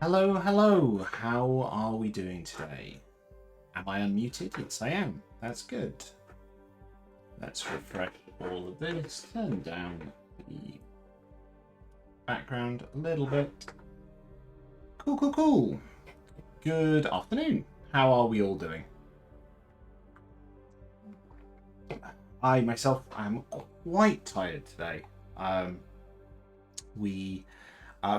Hello, hello. How are we doing today? Am I unmuted? Yes, I am. That's good. Let's refresh all of this. Turn down the background a little bit. Cool, cool, cool. Good afternoon. How are we all doing? I myself am quite tired today. We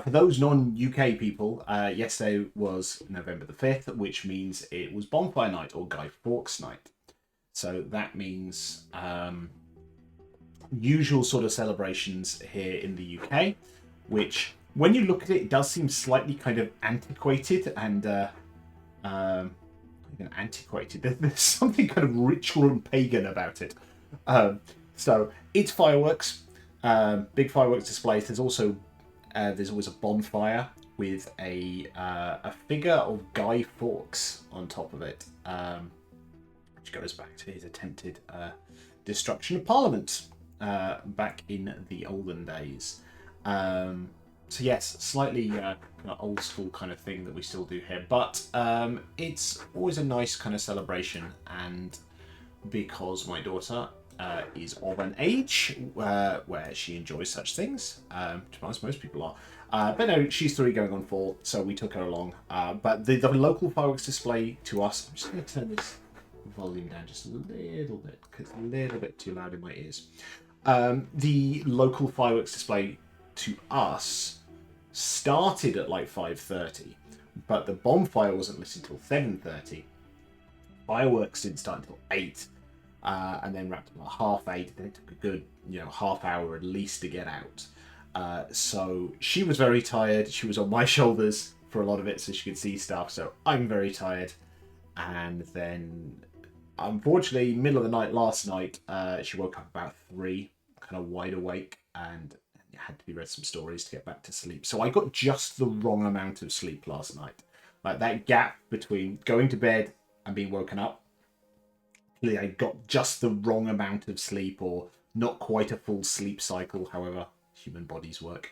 For those non-UK people, yesterday was November the 5th, which means it was Bonfire Night or Guy Fawkes Night. So that means usual sort of celebrations here in the UK, which, when you look at it, it does seem slightly kind of antiquated and antiquated. There's something kind of ritual and pagan about it. So it's fireworks, big fireworks displays. There's always a bonfire with a figure of Guy Fawkes on top of it, which goes back to his attempted destruction of Parliament back in the olden days. So yes, slightly old school kind of thing that we still do here, but it's always a nice kind of celebration, and because my daughter is of an age where she enjoys such things. To be honest, most people are. But no, she's 3 going on 4, so we took her along. But the local fireworks display to us, I'm just going to turn this volume down just a little bit, because it's a little bit too loud in my ears. The local fireworks display to us started at like 5:30, but the bonfire wasn't lit until 7:30. Fireworks didn't start until 8. And then wrapped up at 8:30. Then it took a good, half hour at least to get out. So she was very tired. She was on my shoulders for a lot of it, so she could see stuff. So I'm very tired. And then, unfortunately, middle of the night last night, she woke up about 3, kind of wide awake, and had to be read some stories to get back to sleep. So I got just the wrong amount of sleep last night. Like that gap between going to bed and being woken up, I got just the wrong amount of sleep, or not quite a full sleep cycle, however human bodies work.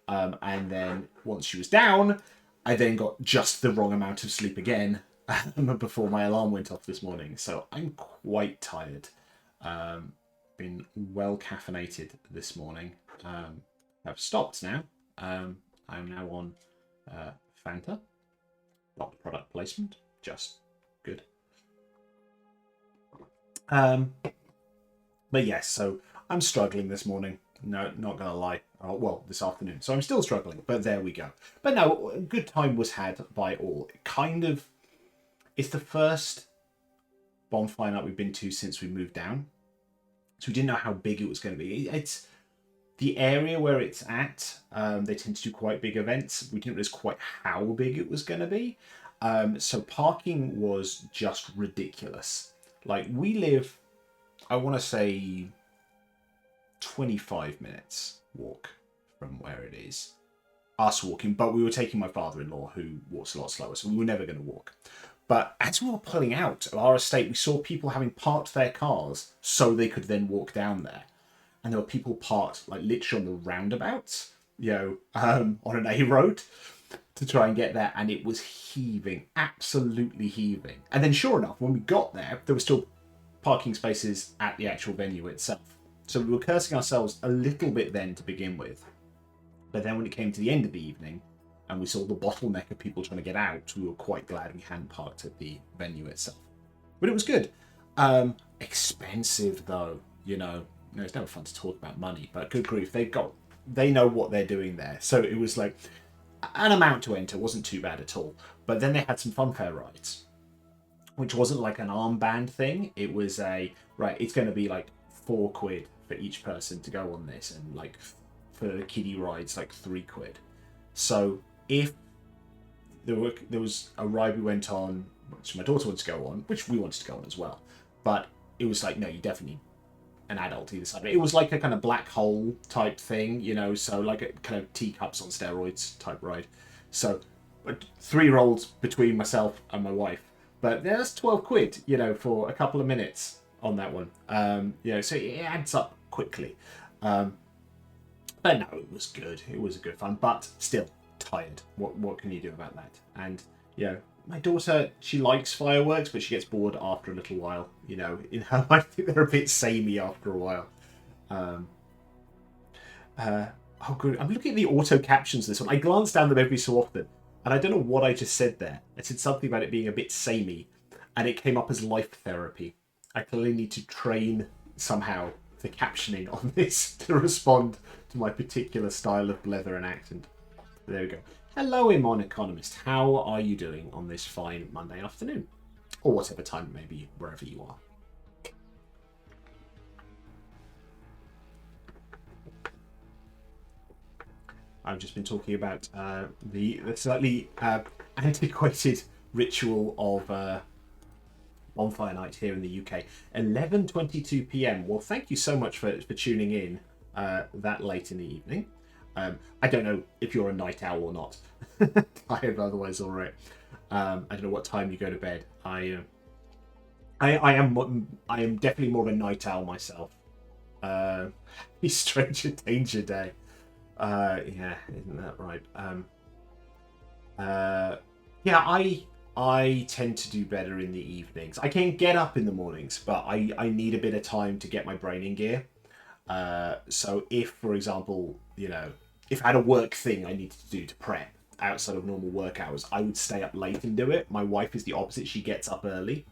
And then once she was down, I then got just the wrong amount of sleep again before my alarm went off this morning. So I'm quite tired. Been well caffeinated this morning. I've stopped now. I'm now on Fanta. Not product placement, just good. But yes, so I'm struggling this morning. No, not gonna lie. Oh, well, this afternoon. So I'm still struggling, but there we go. But no, a good time was had by all. It's the first bonfire night we've been to since we moved down. So we didn't know how big it was going to be. It's the area where it's at. They tend to do quite big events. We didn't realize quite how big it was going to be. So parking was just ridiculous. Like, we live, I want to say, 25 minutes walk from where it is. Us walking, but we were taking my father-in-law, who walks a lot slower, so we were never going to walk. But as we were pulling out of our estate, we saw people having parked their cars so they could then walk down there. And there were people parked, like, literally on the roundabouts, on an A road to try and get there, and it was heaving, absolutely heaving. And then, sure enough, when we got there, there were still parking spaces at the actual venue itself. So we were cursing ourselves a little bit then to begin with. But then when it came to the end of the evening, and we saw the bottleneck of people trying to get out, we were quite glad we hadn't parked at the venue itself. But it was good. Expensive, though, it's never fun to talk about money, but good grief, they know what they're doing there. So it was like, an amount to enter wasn't too bad at all. But then they had some funfair rides, which wasn't like an armband thing. It was it's going to be like £4 for each person to go on this, and like for the kiddie rides, like £3. So if there was a ride we went on, which my daughter wanted to go on, which we wanted to go on as well, but it was like, no, you definitely need an adult either side. It was like a kind of black hole type thing, so like a kind of teacups on steroids type ride. So 3-year-olds between myself and my wife. But that's £12, for a couple of minutes on that one. So it adds up quickly. But no, it was good. It was a good fun, but still tired. What can you do about that? And my daughter, she likes fireworks, but she gets bored after a little while. In her mind, I think they're a bit samey after a while. Oh, good. I'm looking at the auto captions of this one. I glance down them every so often, and I don't know what I just said there. I said something about it being a bit samey, and it came up as life therapy. I clearly need to train somehow the captioning on this to respond to my particular style of blether and accent. There we go. Hello, Imon Economist. How are you doing on this fine Monday afternoon? Or whatever time it may be, wherever you are. I've just been talking about the slightly antiquated ritual of Bonfire Night here in the UK. 11:22 p.m. Well, thank you so much for tuning in that late in the evening. I don't know if you're a night owl or not. Tired otherwise, all right. I don't know what time you go to bed. I am definitely more of a night owl myself. Stranger Danger Day. Yeah, isn't that right? Yeah, I tend to do better in the evenings. I can get up in the mornings, but I need a bit of time to get my brain in gear. So if, for example, if I had a work thing I needed to do to prep outside of normal work hours, I would stay up late and do it. My wife is the opposite. She gets up early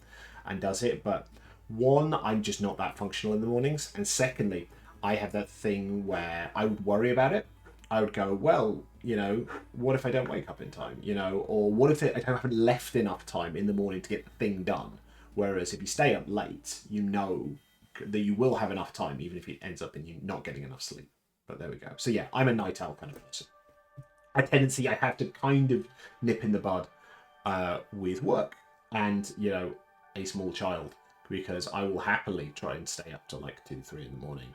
and does it. But one, I'm just not that functional in the mornings. And secondly, I have that thing where I would worry about it. I would go, well, what if I don't wake up in time? Or what if I haven't left enough time in the morning to get the thing done? Whereas if you stay up late, you know that you will have enough time, even if it ends up in you not getting enough sleep. But there we go. So yeah, I'm a night owl kind of person. A tendency I have to kind of nip in the bud with work and, a small child, because I will happily try and stay up till like 2, 3 in the morning,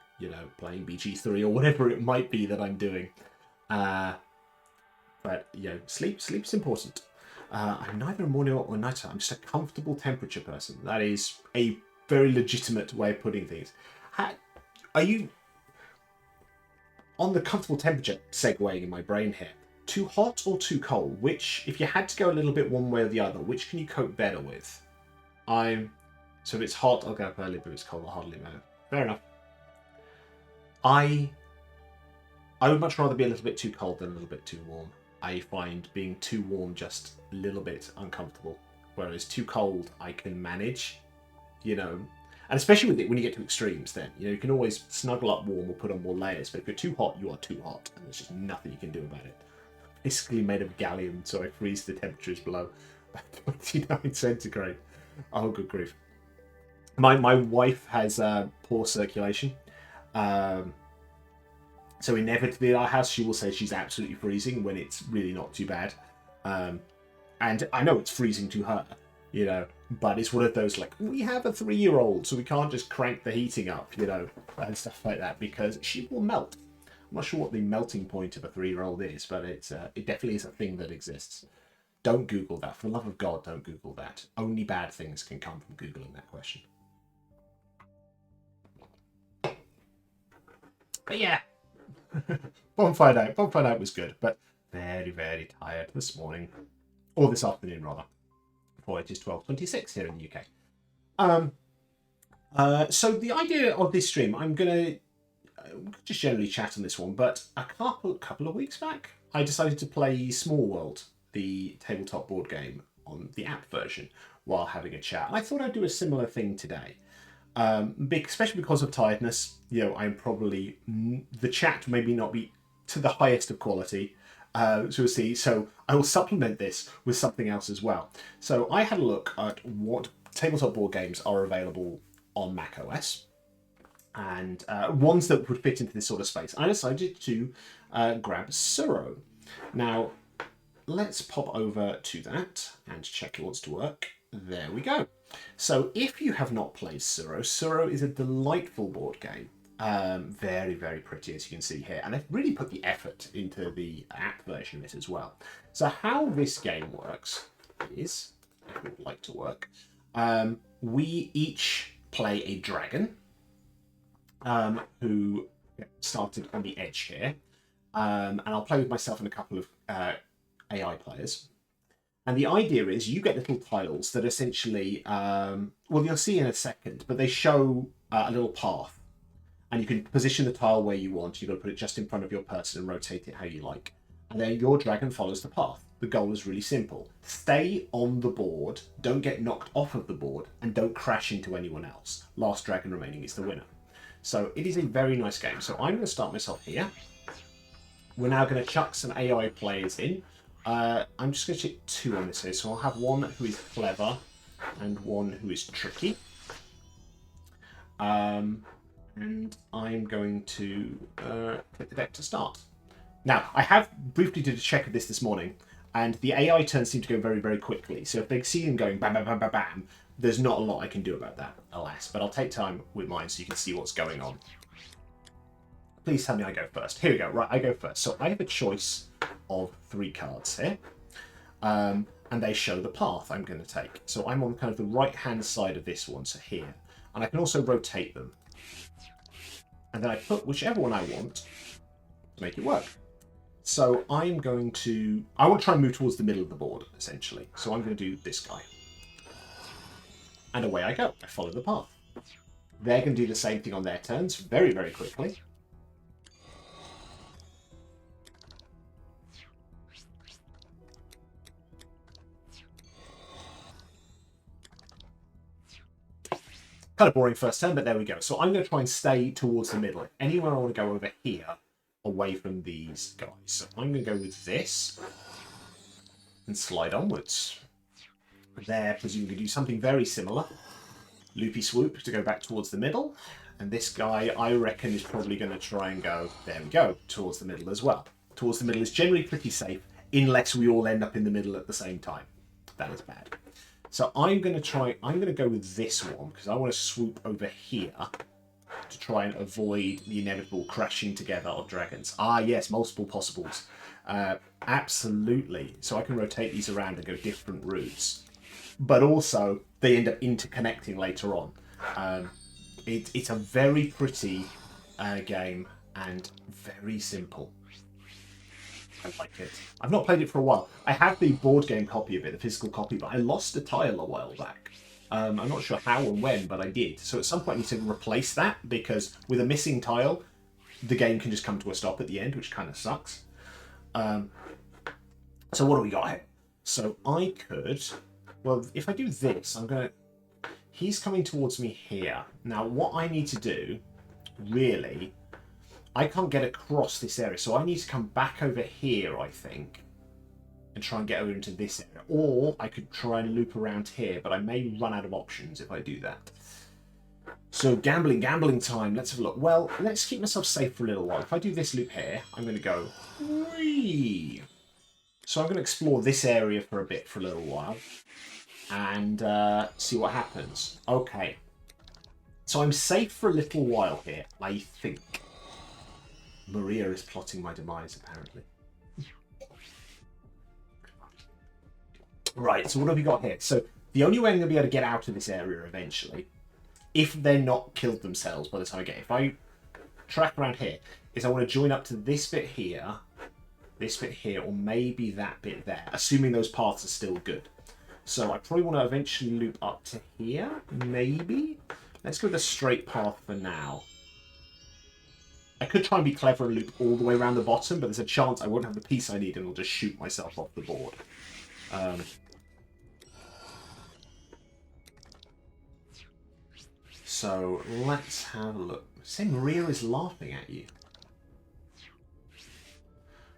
playing BG3 or whatever it might be that I'm doing. But, sleep's important. I'm neither a morning or night owl. I'm just a comfortable temperature person. That is a very legitimate way of putting things. Are you, on the comfortable temperature, segueing in my brain here, too hot or too cold? Which, if you had to go a little bit one way or the other, which can you cope better with? So if it's hot, I'll get up early, but if it's cold, I'll hardly know. Fair enough. I would much rather be a little bit too cold than a little bit too warm. I find being too warm just a little bit uncomfortable, whereas too cold I can manage, and especially with it when you get to extremes. Then you can always snuggle up warm or put on more layers. But if you're too hot, you are too hot, and there's just nothing you can do about it. Basically made of gallium, so I freeze the temperatures below 29 centigrade. Oh, good grief. My wife has poor circulation. So inevitably at our house, she will say she's absolutely freezing when it's really not too bad. And I know it's freezing to her, but it's one of those, like, we have a 3-year-old, so we can't just crank the heating up, and stuff like that, because she will melt. I'm not sure what the melting point of a 3-year-old is, but it definitely is a thing that exists. Don't Google that. For the love of God, don't Google that. Only bad things can come from Googling that question. But yeah. Bonfire night was good, but very, very tired this morning. Or this afternoon, rather. For it is 12:26 here in the UK. So the idea of this stream, I'm going to just generally chat on this one, but a couple of weeks back, I decided to play Small World, the tabletop board game, on the app version while having a chat. And I thought I'd do a similar thing today. Especially because of tiredness, I'm probably, the chat maybe not be to the highest of quality, so we'll see. So I will supplement this with something else as well. So I had a look at what tabletop board games are available on macOS, and ones that would fit into this sort of space. I decided to grab Tsuro. Now, let's pop over to that and check it wants to work. There we go. So if you have not played Tsuro is a delightful board game. Very, very pretty, as you can see here. And they've really put the effort into the app version of it as well. So how this game works is, if it would like to work, we each play a dragon who started on the edge here. And I'll play with myself and a couple of AI players. And the idea is you get little tiles that essentially, well, you'll see in a second, but they show a little path. And you can position the tile where you want. You've got to put it just in front of your person and rotate it how you like. And then your dragon follows the path. The goal is really simple. Stay on the board, don't get knocked off of the board, and don't crash into anyone else. Last dragon remaining is the winner. So it is a very nice game. So I'm going to start myself here. We're now going to chuck some AI players in. I'm just going to check 2 on this here. So I'll have one who is clever and one who is tricky. And I'm going to click the deck to start. Now, I have briefly did a check of this morning, and the AI turns seem to go very, very quickly. So if they see him going bam, bam, bam, bam, bam, there's not a lot I can do about that, alas. But I'll take time with mine so you can see what's going on. Please tell me I go first. Here we go. Right, I go first. So I have a choice of 3 cards here. And they show the path I'm going to take. So I'm on kind of the right-hand side of this one, so here. And I can also rotate them. And then I put whichever one I want to make it work. So I'm going to... I want to try and move towards the middle of the board, essentially. So I'm going to do this guy. And away I go. I follow the path. They're going to do the same thing on their turns very, very quickly. Kind of boring first turn, but there we go. So I'm going to try and stay towards the middle. Anywhere I want to go over here, away from these guys. So I'm going to go with this and slide onwards. They're presumably do something very similar. Loopy swoop to go back towards the middle. And this guy, I reckon, is probably going to try and go, there we go, towards the middle as well. Towards the middle is generally pretty safe, unless we all end up in the middle at the same time. That is bad. So I'm going to go with this one, because I want to swoop over here to try and avoid the inevitable crashing together of dragons. Ah, yes, multiple possibles. Absolutely. So I can rotate these around and go different routes. But also, they end up interconnecting later on. It's a very pretty game and very simple. I like it. I've not played it for a while. I have the board game copy of it, the physical copy, but I lost a tile a while back. I'm not sure how and when, but I did. So at some point I need to replace that, because with a missing tile, the game can just come to a stop at the end, which kind of sucks. So what do we got here? So I could... Well, if I do this, I'm going to... He's coming towards me here. Now, what I need to do, really... I can't get across this area, so I need to come back over here, I think, and try and get over into this area. Or I could try and loop around here, but I may run out of options if I do that. So gambling time. Let's have a look. Well, let's keep myself safe for a little while. If I do this loop here, I'm going to go... Whee! So I'm going to explore this area for a bit, for a little while, and see what happens. Okay. So I'm safe for a little while here, I think. Maria is plotting my demise, apparently. Right, so what have we got here? So the only way I'm going to be able to get out of this area eventually, if they're not killed themselves by the time I get... If I track around here, is I want to join up to this bit here, or maybe that bit there, assuming those paths are still good. So I probably want to eventually loop up to here, maybe? Let's go with a straight path for now. I could try and be clever and loop all the way around the bottom, but there's a chance I won't have the piece I need and I'll just shoot myself off the board. So let's have a look. Say Maria is laughing at you.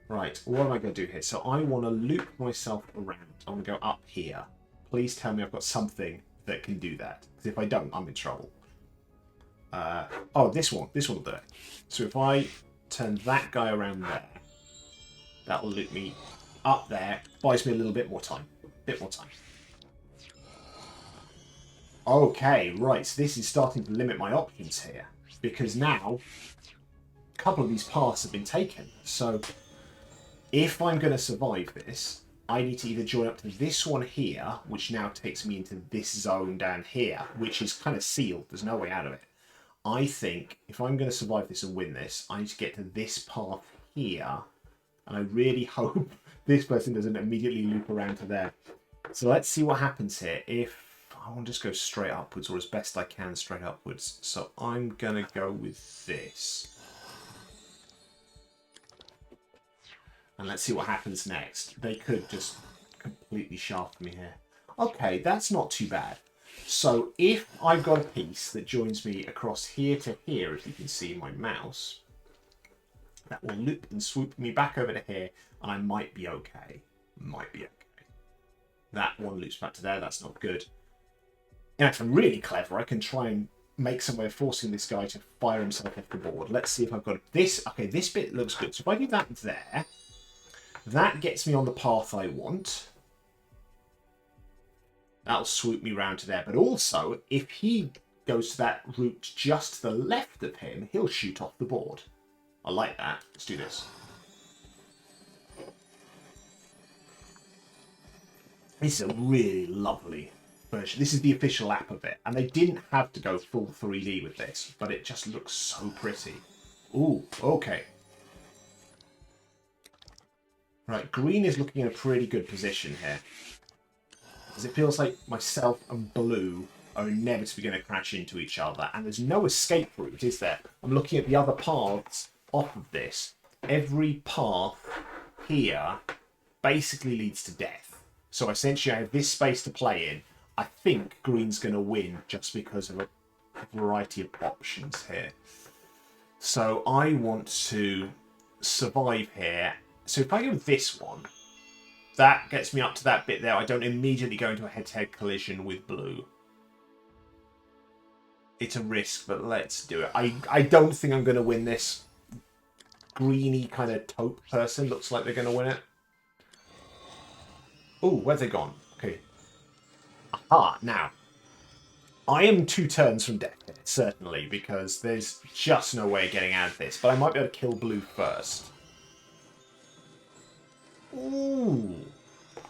Right, what am I going to do here? So I want to loop myself around. I want to go up here. Please tell me I've got something that can do that. Because if I don't, I'm in trouble. Oh, this one will do it. So if I turn that guy around there, that will loop me up there, buys me a little bit more time. Okay, right, so this is starting to limit my options here, because now a couple of these paths have been taken. So if I'm going to survive this, I need to either join up to this one here, which now takes me into this zone down here, which is kind of sealed. There's no way out of it. I think if I'm going to survive this and win this, I need to get to this path here And I really hope this person doesn't immediately loop around to there. So let's see what happens here. If I want to just go straight upwards, or as best I can straight upwards. So I'm going to go with this. And let's see what happens next. They could just completely shaft me here. Okay, that's not too bad. So if I've got a piece that joins me across here to here, if you can see my mouse, that will loop and swoop me back over to here, and I might be okay. Might be okay. That one loops back to there, that's not good. And if I'm really clever, I can try and make some way of forcing this guy to fire himself off the board. Let's see if I've got this. Okay, this bit looks good. So if I do that there, that gets me on the path I want. That'll swoop me round to there. But also, if he goes to that route just to the left of him, he'll shoot off the board. I like that. Let's do this. This is a really lovely version. This is the official app of it. And they didn't have to go full 3D with this, but it just looks so pretty. Ooh, okay. Right, green is looking in a pretty good position here. Because it feels like myself and blue are inevitably going to crash into each other. And there's no escape route, is there? I'm looking at the other paths off of this. Every path here basically leads to death. So essentially I have this space to play in. I think green's going to win just because of a variety of options here. So I want to survive here. So if I go with this one, that gets me up to that bit there. I don't immediately go into a head-to-head collision with blue. It's a risk, but let's do it. I don't think I'm going to win this. Greeny kind of taupe person looks like they're going to win it. Oh, where's they gone? Okay. Aha, now. I am 2 turns from death, certainly, because there's just no way of getting out of this. But I might be able to kill blue first. Ooh.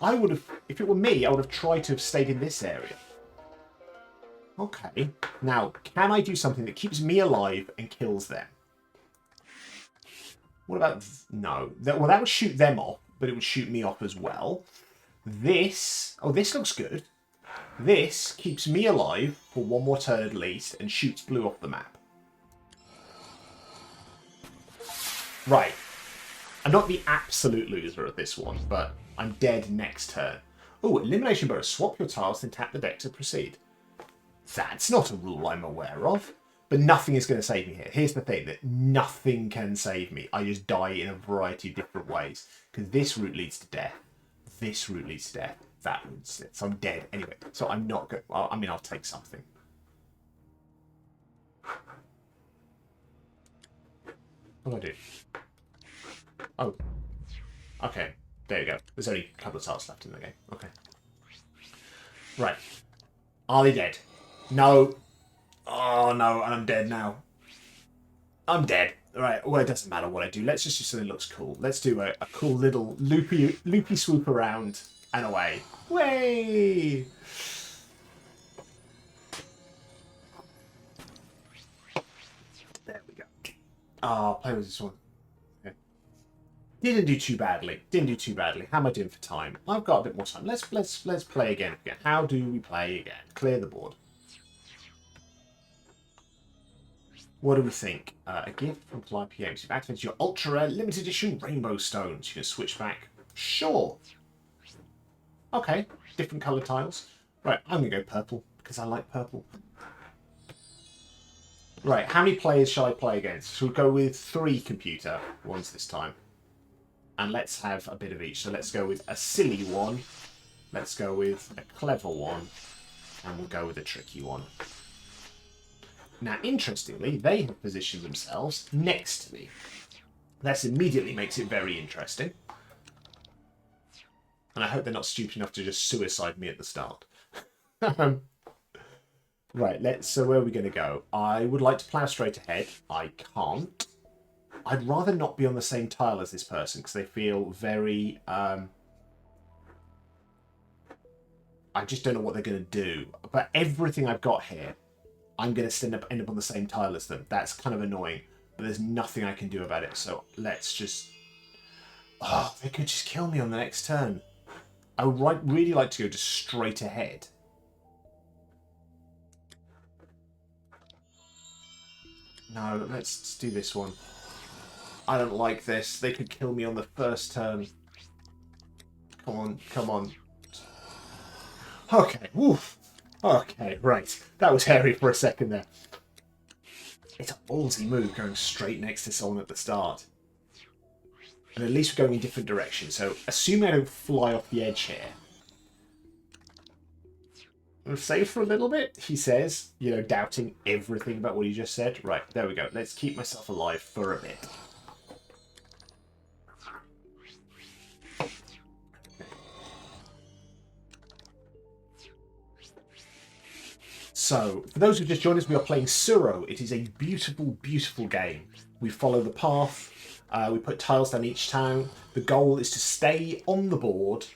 I would have, if it were me, I would have tried to have stayed in this area. Okay. Now, can I do something that keeps me alive and kills them? What about... No. Well, that would shoot them off, but it would shoot me off as well. This... Oh, this looks good. This keeps me alive for 1 more turn at least and shoots blue off the map. Right. I'm not the absolute loser at this one, but I'm dead next turn. Oh, elimination bonus. Swap your tiles, then tap the deck to proceed. That's not a rule I'm aware of. But nothing is going to save me here. Here's the thing, that nothing can save me. I just die in a variety of different ways. Because this route leads to death. This route leads to death. That leads to death. So I'm dead anyway. So I'm not good. Well, I mean, I'll take something. What do I do? Oh. Okay. There you go. There's only a couple of tiles left in the game. Okay. Right. Are they dead? No. Oh, no. And I'm dead now. I'm dead. Right. Well, it doesn't matter what I do. Let's just do something that looks cool. Let's do a cool little loopy swoop around and away. Way! There we go. Oh, play with this one. Okay. Didn't do too badly. Didn't do too badly. How am I doing for time? I've got a bit more time. Let's play again. How do we play again? Clear the board. What do we think? A gift from Fly PMs. You've activated your ultra rare limited edition rainbow stones. You can switch back. Sure. Okay. Different coloured tiles. Right, I'm going to go purple because I like purple. Right, how many players shall I play against? So we'll go with 3 computer ones this time. And let's have a bit of each. So let's go with a silly one. Let's go with a clever one. And we'll go with a tricky one. Now, interestingly, they have positioned themselves next to me. That immediately makes it very interesting. And I hope they're not stupid enough to just suicide me at the start. Right, so where are we going to go? I would like to plough straight ahead. I can't. I'd rather not be on the same tile as this person because they feel very... I just don't know what they're going to do. But everything I've got here, I'm going to end up on the same tile as them. That's kind of annoying, but there's nothing I can do about it. So let's just... Oh, they could just kill me on the next turn. I would really like to go just straight ahead. No, let's do this one. I don't like this. They could kill me on the first turn. Come on, come on. Okay, woof. Okay, right. That was hairy for a second there. It's a ballsy move going straight next to someone at the start. And at least we're going in different directions. So, assuming I don't fly off the edge here. I'm safe for a little bit, he says, you know, doubting everything about what he just said. Right, there we go. Let's keep myself alive for a bit. So, for those who just joined us, we are playing Tsuro. It is a beautiful, beautiful game. We follow the path. We put tiles down each town. The goal is to stay on the board,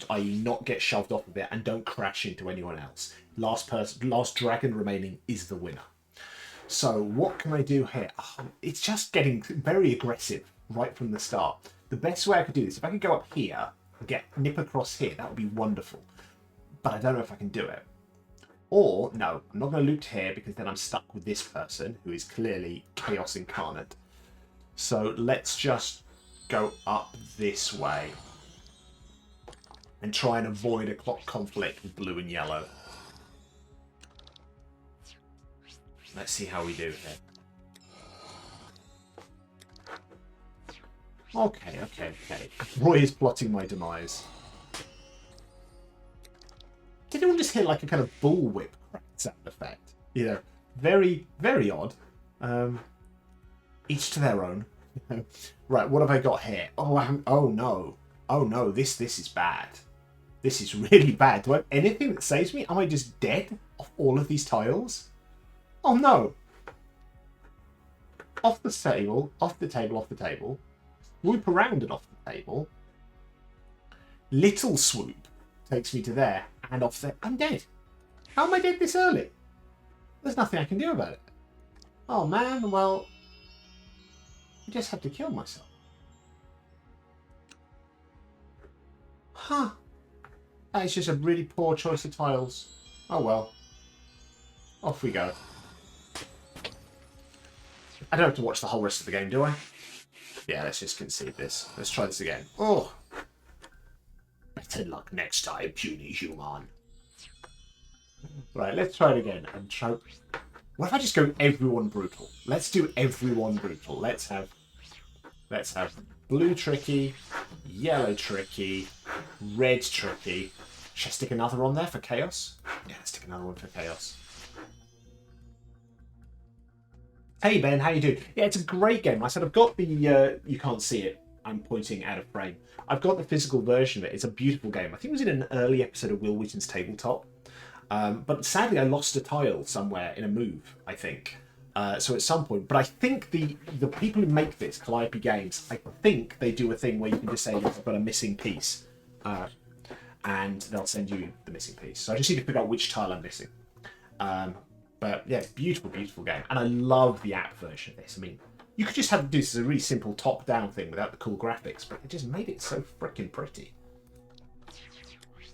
i.e. not get shoved off of it, and don't crash into anyone else. Last dragon remaining is the winner. So what can I do here? Oh, it's just getting very aggressive right from the start. The best way I could do this, if I could go up here and nip across here, that would be wonderful. But I don't know if I can do it. Or, no, I'm not going to loot here because then I'm stuck with this person who is clearly Chaos Incarnate. So let's just go up this way and try and avoid a clock conflict with blue and yellow. Let's see how we do here. Okay. Roy is plotting my demise. Did anyone just hear like a kind of bullwhip crack sound effect? You know, very, very odd. Each to their own. Right, what have I got here? Oh no, this is bad. This is really bad. Do I have anything that saves me? Am I just dead off all of these tiles? Oh no. Off the table, off the table, off the table. Swoop around and off the table. Little swoop takes me to there and off there. I'm dead. How am I dead this early? There's nothing I can do about it. Oh man, well, I just have to kill myself. Huh. That is just a really poor choice of tiles. Oh well. Off we go. I don't have to watch the whole rest of the game, do I? Yeah, let's just concede this. Let's try this again. Oh! Better luck next time, puny human. Right, let's try it again. And try... What if I just go everyone brutal? Let's do everyone brutal. Let's have blue tricky, yellow tricky, red tricky. Should I stick another on there for chaos? Yeah, let's stick another one for chaos. Hey Ben, how you doing? Yeah, it's a great game. I said I've got the, you can't see it. I'm pointing out of frame. I've got the physical version of it. It's a beautiful game. I think it was in an early episode of Will Wheaton's Tabletop. But sadly, I lost a tile somewhere in a move, I think. So at some point, but I think the people who make this, Calliope Games, I think they do a thing where you can just say you've got a missing piece. And they'll send you the missing piece. So I just need to figure out which tile I'm missing. But yeah, beautiful, beautiful game. And I love the app version of this. I mean, you could just have this as a really simple top-down thing without the cool graphics, but it just made it so freaking pretty.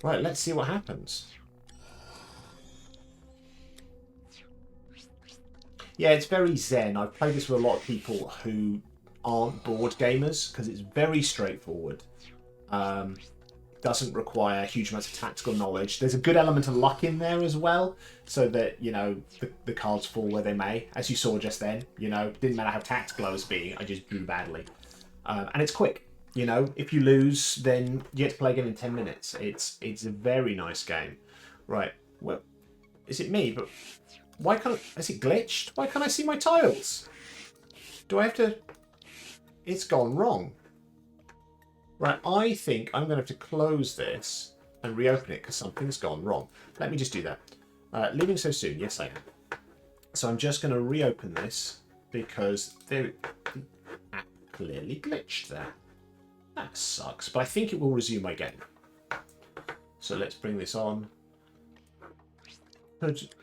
Right, let's see what happens. Yeah, it's very zen. I've played this with a lot of people who aren't board gamers, because it's very straightforward. Doesn't require huge amounts of tactical knowledge. There's a good element of luck in there as well, so that, you know, the cards fall where they may. As you saw just then, you know, didn't matter how tactical I was being, I just drew badly. And it's quick. You know, if you lose, then you get to play again in 10 minutes. It's a very nice game. Right, well, is it me? But why can't... Is it glitched? Why can't I see my tiles? Do I have to... It's gone wrong. Right, I think I'm going to have to close this and reopen it because something's gone wrong. Let me just do that. Leaving so soon? Yes, I am. So I'm just going to reopen this because the app clearly glitched there. That sucks, but I think it will resume my game. So let's bring this on. It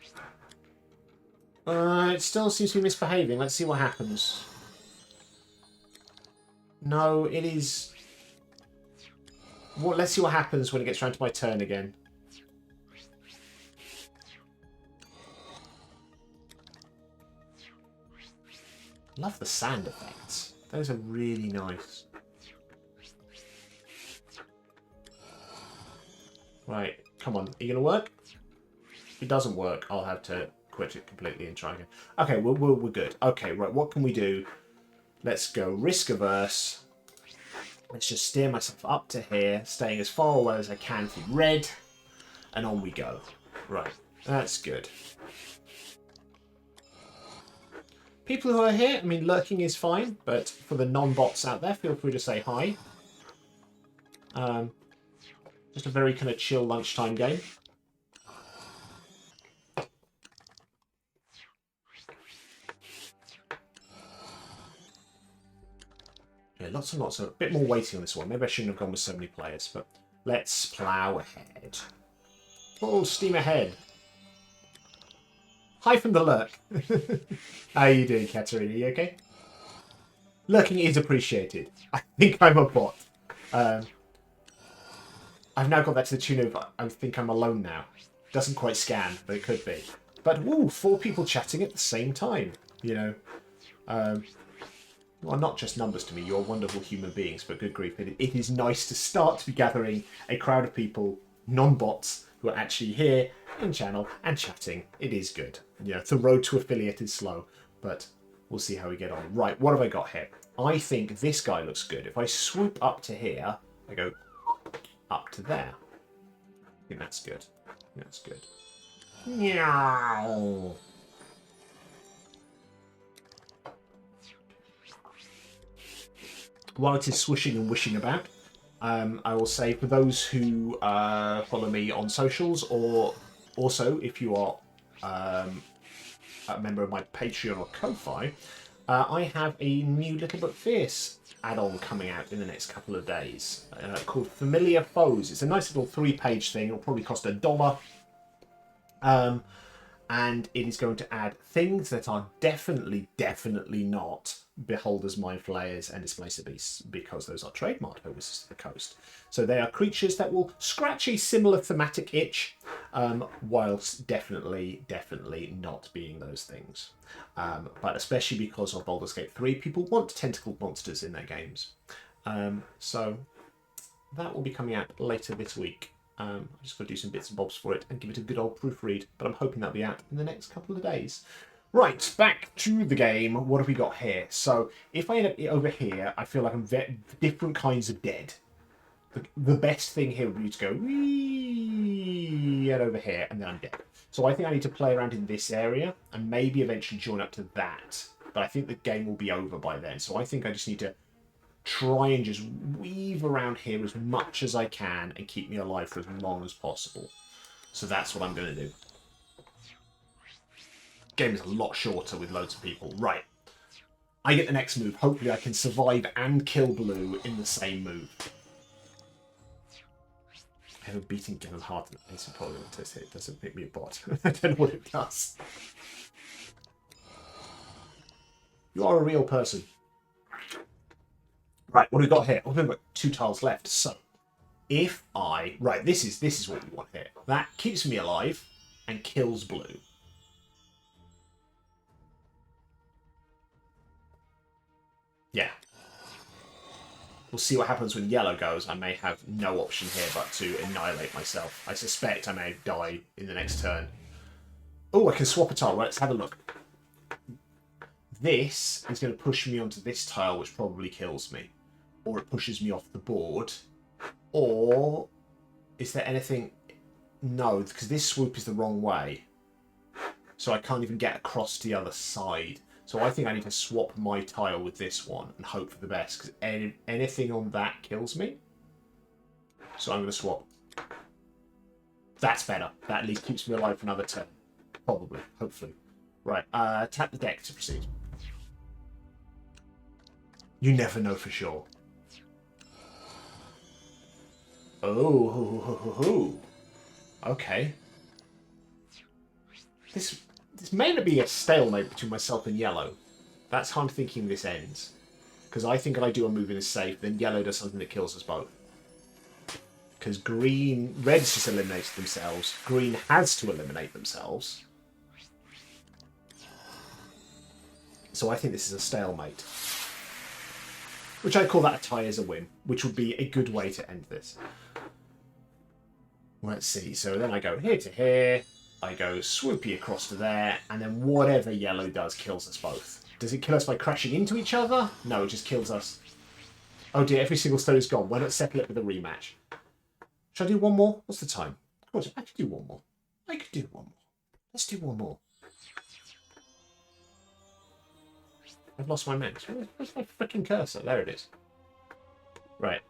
still seems to be misbehaving. Let's see what happens. No, it is... Well, let's see what happens when it gets round to my turn again. Love the sand effects. Those are really nice. Right, come on. Are you going to work? If it doesn't work, I'll have to quit it completely and try again. Okay, we're good. Okay, right, what can we do? Let's go risk averse. Let's just steer myself up to here, staying as far away as I can from red, and on we go. Right, that's good. People who are here, I mean, lurking is fine, but for the non-bots out there, feel free to say hi. Just a very kind of chill lunchtime game. Yeah, lots and lots of... A bit more waiting on this one. Maybe I shouldn't have gone with so many players, but let's plough ahead. Full steam ahead. Hi from the lurk. How are you doing, Katerina? You okay? Lurking is appreciated. I think I'm a bot. I've now got that to the tune of I think I'm alone now. Doesn't quite scan, but it could be. But, ooh, 4 people chatting at the same time. You know. Well, not just numbers to me. You're wonderful human beings, but good grief. It is nice to start to be gathering a crowd of people, non-bots, who are actually here in channel and chatting. It is good. You know, the road to affiliate is slow, but we'll see how we get on. Right, what have I got here? I think this guy looks good. If I swoop up to here, I go up to there. I think that's good. That's good. Meow. While it is swishing and wishing about, I will say for those who follow me on socials, or also if you are a member of my Patreon or Ko-Fi, I have a new Little But Fierce add-on coming out in the next couple of days called Familiar Foes. It's a nice little 3-page thing. It'll probably cost $1. And it is going to add things that are definitely not Beholders, Mind Flayers, and Displacer Beasts, because those are trademarked over Wizards of the Coast. So they are creatures that will scratch a similar thematic itch, whilst definitely not being those things. But especially because of Baldur's Gate 3, people want tentacled monsters in their games. So that will be coming out later this week. I'm just going to do some bits and bobs for it and give it a good old proofread, but I'm hoping that'll be out in the next couple of days. Right, back to the game. What have we got here? So, if I end up over here, I feel like I'm different kinds of dead. The best thing here would be to go wee and over here, and then I'm dead. So I think I need to play around in this area, and maybe eventually join up to that. But I think the game will be over by then, so I think I just need to try and just weave around here as much as I can and keep me alive for as long as possible. So that's what I'm going to do. Game is a lot shorter with loads of people. Right. I get the next move. Hopefully I can survive and kill blue in the same move. I have a beating gun hard. It's probably going to test it. It doesn't make me a bot. I don't know what it does. You are a real person. Right, what do we got here? Oh, we've got 2 tiles left. So, if I... Right, this is what we want here. That keeps me alive and kills blue. Yeah. We'll see what happens when yellow goes. I may have no option here but to annihilate myself. I suspect I may die in the next turn. Oh, I can swap a tile. Right, let's have a look. This is going to push me onto this tile, which probably kills me. Or it pushes me off the board. Or is there anything... No, because this swoop is the wrong way. So I can't even get across to the other side. So I think I need to swap my tile with this one and hope for the best, because anything on that kills me. So I'm going to swap. That's better. That at least keeps me alive for another turn. Probably. Hopefully. Right. Tap the deck to proceed. You never know for sure. Oh. Okay. This may not be a stalemate between myself and yellow. That's how I'm thinking this ends. Because I think if I do a move in a safe, then yellow does something that kills us both. because red's just eliminated themselves. Green has to eliminate themselves. So I think this is a stalemate. Which I call that a tie as a win, which would be a good way to end this. Let's see, so then I go here to here, I go swoopy across to there, and then whatever yellow does kills us both. Does it kill us by crashing into each other? No, it just kills us. Oh dear, every single stone is gone. Why not settle it with a rematch? Should I do one more? What's the time? Of course, I could do one more. I could do one more. Let's do one more. I've lost my mouse. Where's my freaking cursor? There it is. Right.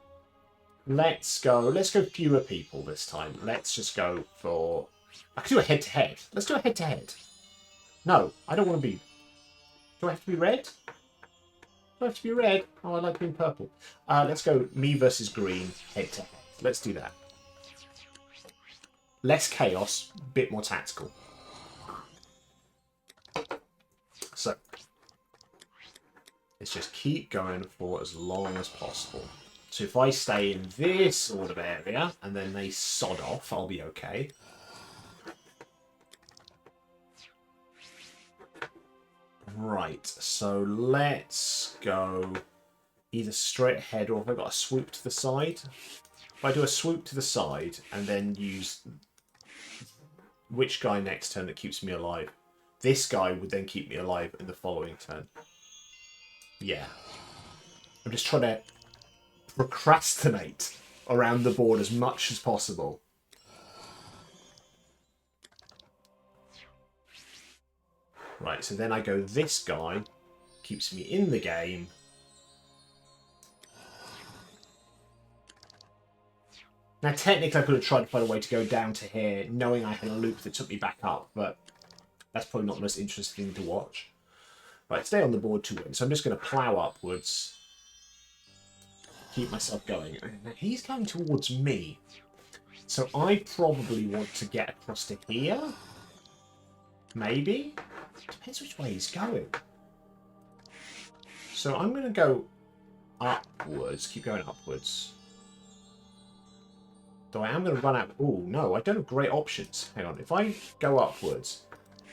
Let's go fewer people this time. Let's just go for... I could do a head-to-head. Let's do a head-to-head. No, I don't want to be... Do I have to be red? Do I have to be red? Oh, I like being purple. Let's go me versus green, head-to-head. Let's do that. Less chaos, bit more tactical. So, let's just keep going for as long as possible. So if I stay in this sort of area, and then they sod off, I'll be okay. Right, so let's go either straight ahead, or if I've got a swoop to the side. If I do a swoop to the side, and then use... Which guy next turn that keeps me alive? This guy would then keep me alive in the following turn. Yeah. I'm just trying to procrastinate around the board as much as possible. Right, so then I go this guy, keeps me in the game. Now technically I could have tried to find a way to go down to here, knowing I had a loop that took me back up, but that's probably not the most interesting to watch. Right, stay on the board to win, so I'm just going to plough upwards. Keep myself going. Now he's going towards me. So I probably want to get across to here. Maybe? Depends which way he's going. So I'm going to go upwards. Keep going upwards. Though I am going to run out... Oh, no, I don't have great options. Hang on. If I go upwards,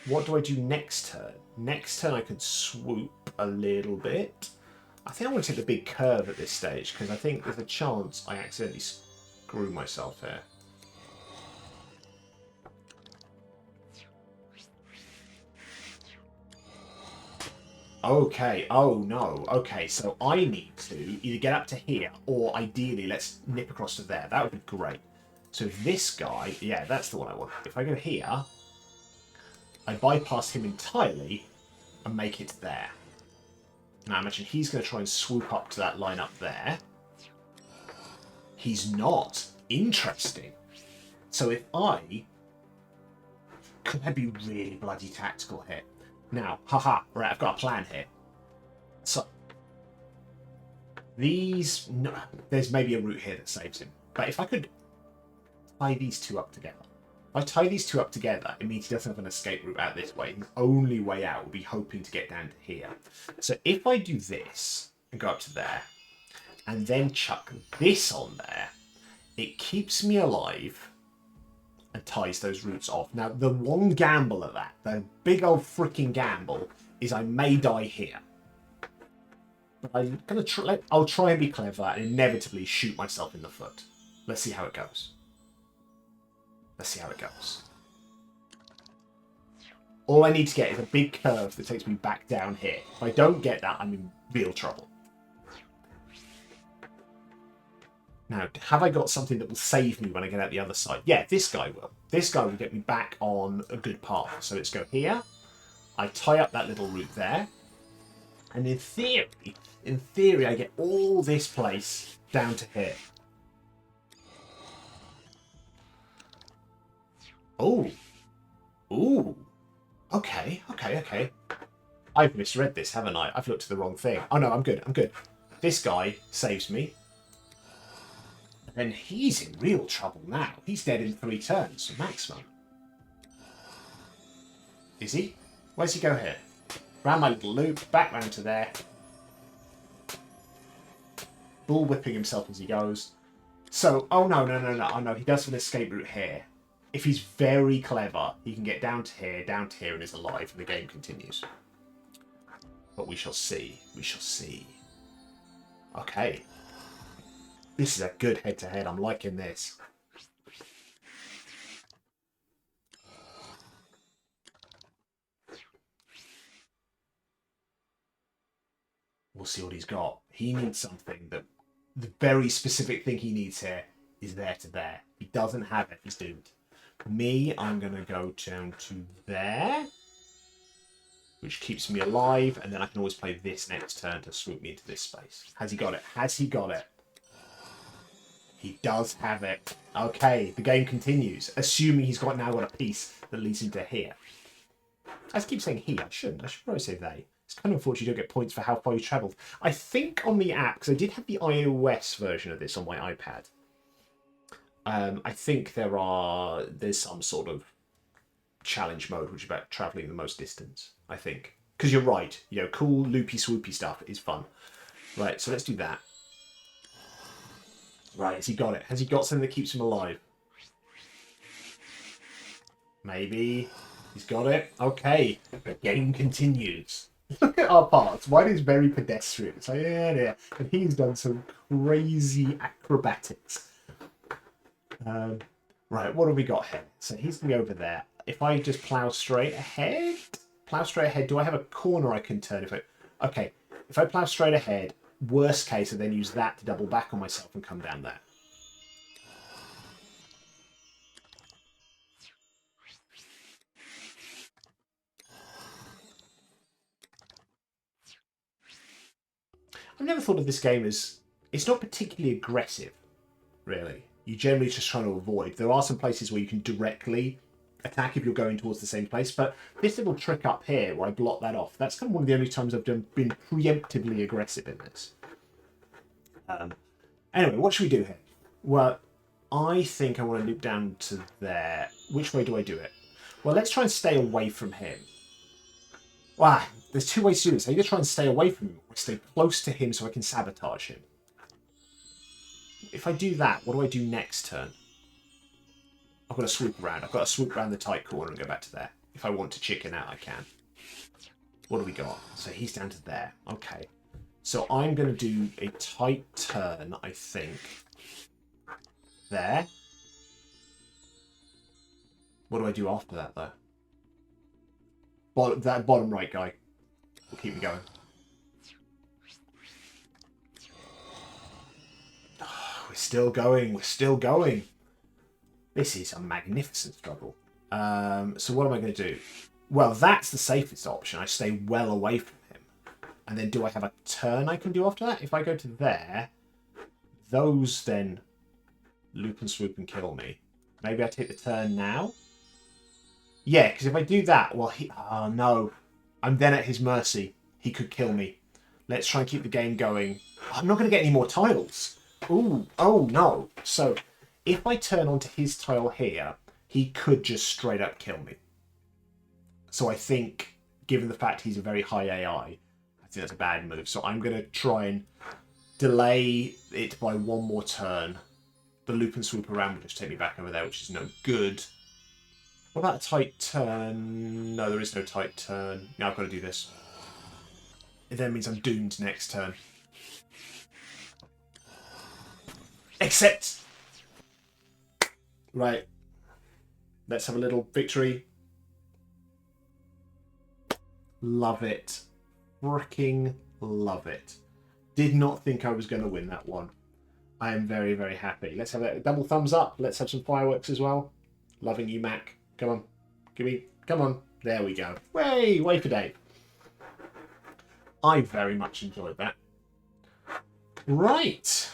what do I do next turn? Next turn I could swoop a little bit. I think I want to take the big curve at this stage, because I think there's a chance I accidentally screw myself here. Okay, oh no. Okay, so I need to either get up to here, or ideally let's nip across to there. That would be great. So this guy, yeah, that's the one I want. If I go here, I bypass him entirely and make it there. Now, I imagine he's going to try and swoop up to that line up there. He's not. Interesting. So if could I be really bloody tactical here? Now, haha, right, I've got a plan here. So, no, there's maybe a route here that saves him. But if I could tie these two up together. If I tie these two up together, it means he doesn't have an escape route out this way. His only way out will be hoping to get down to here. So if I do this and go up to there, and then chuck this on there, it keeps me alive and ties those routes off. Now, the one gamble at that, the big old freaking gamble, is I may die here. But I'm gonna I'll try and be clever and inevitably shoot myself in the foot. Let's see how it goes. Let's see how it goes. All I need to get is a big curve that takes me back down here. If I don't get that, I'm in real trouble. Now, have I got something that will save me when I get out the other side? Yeah, this guy will. This guy will get me back on a good path. So let's go here. I tie up that little route there. And in theory, I get all this place down to here. Oh. Ooh. Okay. I've misread this, haven't I? I've looked at the wrong thing. Oh no, I'm good. This guy saves me. And he's in real trouble now. He's dead in 3 turns, maximum. Is he? Where's he go here? Round my little loop, back round to there. Bull whipping himself as he goes. So, oh no, no, no, no, oh no, he does have an escape route here. If he's very clever, he can get down to here, and is alive, and the game continues. But we shall see. We shall see. Okay. This is a good head-to-head. I'm liking this. We'll see what he's got. He needs something that... The very specific thing he needs here is there to there. If he doesn't have it, he's doomed. Me, I'm going to go down to there, which keeps me alive, and then I can always play this next turn to swoop me into this space. Has he got it? Has he got it? He does have it. Okay, the game continues, assuming he's now got a piece that leads into here. I keep saying he. I shouldn't. I should probably say they. It's kind of unfortunate you don't get points for how far you travelled. I think on the app, because I did have the iOS version of this on my iPad, I think there's some sort of challenge mode, which is about travelling the most distance, I think. Because you're right, you know, cool, loopy, swoopy stuff is fun. Right, so let's do that. Right, has he got it? Has he got something that keeps him alive? Maybe. He's got it. Okay, the game continues. Look at our parts. Mine is very pedestrian. It's like, yeah. And he's done some crazy acrobatics. Right, what have we got here? So he's going to be over there. If I just plough straight ahead... do I have a corner I can turn? Okay, if I plough straight ahead, worst case, I then use that to double back on myself and come down there. I've never thought of this game as... It's not particularly aggressive, really. You're generally just trying to avoid. There are some places where you can directly attack if you're going towards the same place, but this little trick up here where I block that off, that's kind of one of the only times I've been preemptively aggressive in this. Anyway, what should we do here? Well, I think I want to loop down to there. Which way do I do it? Well, let's try and stay away from him. Wow, there's two ways to do this. I either try and stay away from him or stay close to him so I can sabotage him. If I do that, what do I do next turn? I've got to swoop around. I've got to swoop around the tight corner and go back to there. If I want to chicken out, I can. What do we got? So he's down to there. Okay. So I'm going to do a tight turn, I think. There. What do I do after that, though? That bottom right guy will keep me going. Oh, we're still going. We're still going. This is a magnificent struggle. So what am I going to do? Well, that's the safest option. I stay well away from him. And then do I have a turn I can do after that? If I go to there, those then loop and swoop and kill me. Maybe I take the turn now? Yeah, because if I do that, well, oh no. I'm then at his mercy. He could kill me. Let's try and keep the game going. I'm not going to get any more tiles. Ooh, oh no. So, if I turn onto his tile here, he could just straight up kill me. So I think, given the fact he's a very high AI, I think that's a bad move. So I'm going to try and delay it by one more turn. The loop and swoop around will just take me back over there, which is no good. What about a tight turn? No, there is no tight turn. Yeah, I've got to do this. It then means I'm doomed next turn. Except... Right. Let's have a little victory. Love it. Freaking love it. Did not think I was going to win that one. I am very, very happy. Let's have a double thumbs up. Let's have some fireworks as well. Loving you, Mac. Come on. Give me... Come on. There we go. Way for Dave. I very much enjoyed that. Right.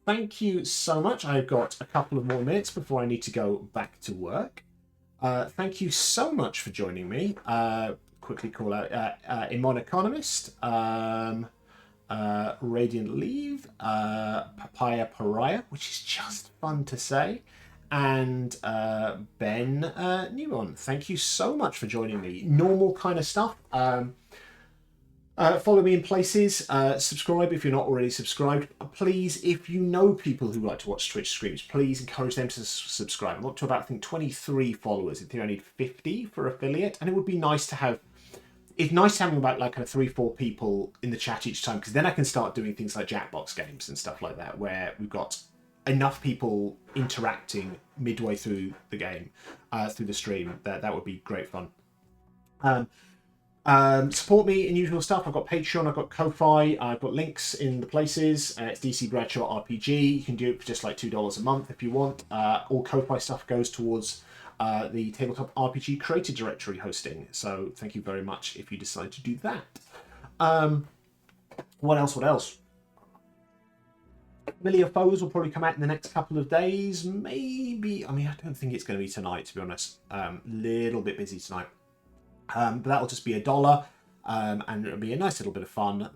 Thank you so much. I've got a couple of more minutes before I need to go back to work. Thank you so much for joining me. Quickly call out Imon Economist, Radiant Leave, Papaya Pariah, which is just fun to say, and Ben Newon. Thank you so much for joining me. Normal kind of stuff. Follow me in places. Subscribe if you're not already subscribed. Please, if you know people who like to watch Twitch streams, please encourage them to subscribe. I'm up to about, I think, 23 followers. I think I need 50 for affiliate. And it would be nice to have... It's nice having about like 3-4 people in the chat each time, because then I can start doing things like Jackbox games and stuff like that, where we've got enough people interacting midway through the game, through the stream. That would be great fun. Support me in usual stuff. I've got Patreon, I've got Ko-Fi, I've got links in the places. It's DC Bradshaw RPG. You can do it for just like $2 a month if you want. All Ko-Fi stuff goes towards the Tabletop RPG Creator Directory hosting. So thank you very much if you decide to do that. What else? Familiar Foes will probably come out in the next couple of days. Maybe. I mean, I don't think it's going to be tonight, to be honest. Little bit busy tonight. But that'll just be $1, and it'll be a nice little bit of fun.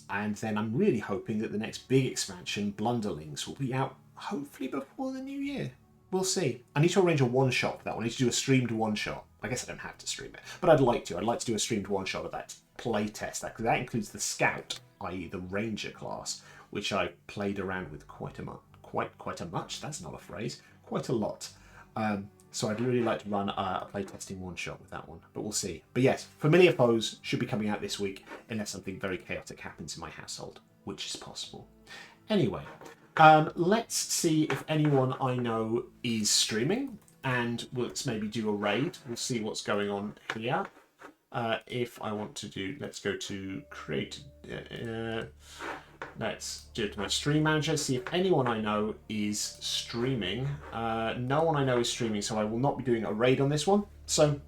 And then I'm really hoping that the next big expansion, Blunderlings, will be out hopefully before the new year. We'll see. I need to arrange a one-shot for that one. I need to do a streamed one-shot. I guess I don't have to stream it, but I'd like to. I'd like to do a streamed one-shot of that playtest. That includes the Scout, i.e. the Ranger class, which I played around with quite a much. That's not a phrase. Quite a lot. So I'd really like to run a playtesting one-shot with that one, but we'll see. But yes, Familiar Foes should be coming out this week, unless something very chaotic happens in my household, which is possible. Anyway, let's see if anyone I know is streaming, and let's maybe do a raid. We'll see what's going on here. If I want to do, let's go to create... let's do it to my stream manager, see if anyone I know is streaming. No one I know is streaming, so I will not be doing a raid on this one. So,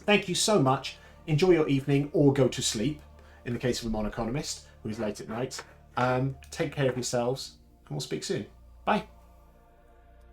thank you so much. Enjoy your evening, or go to sleep, in the case of a monoconomist who is late at night. Take care of yourselves, and we'll speak soon. Bye.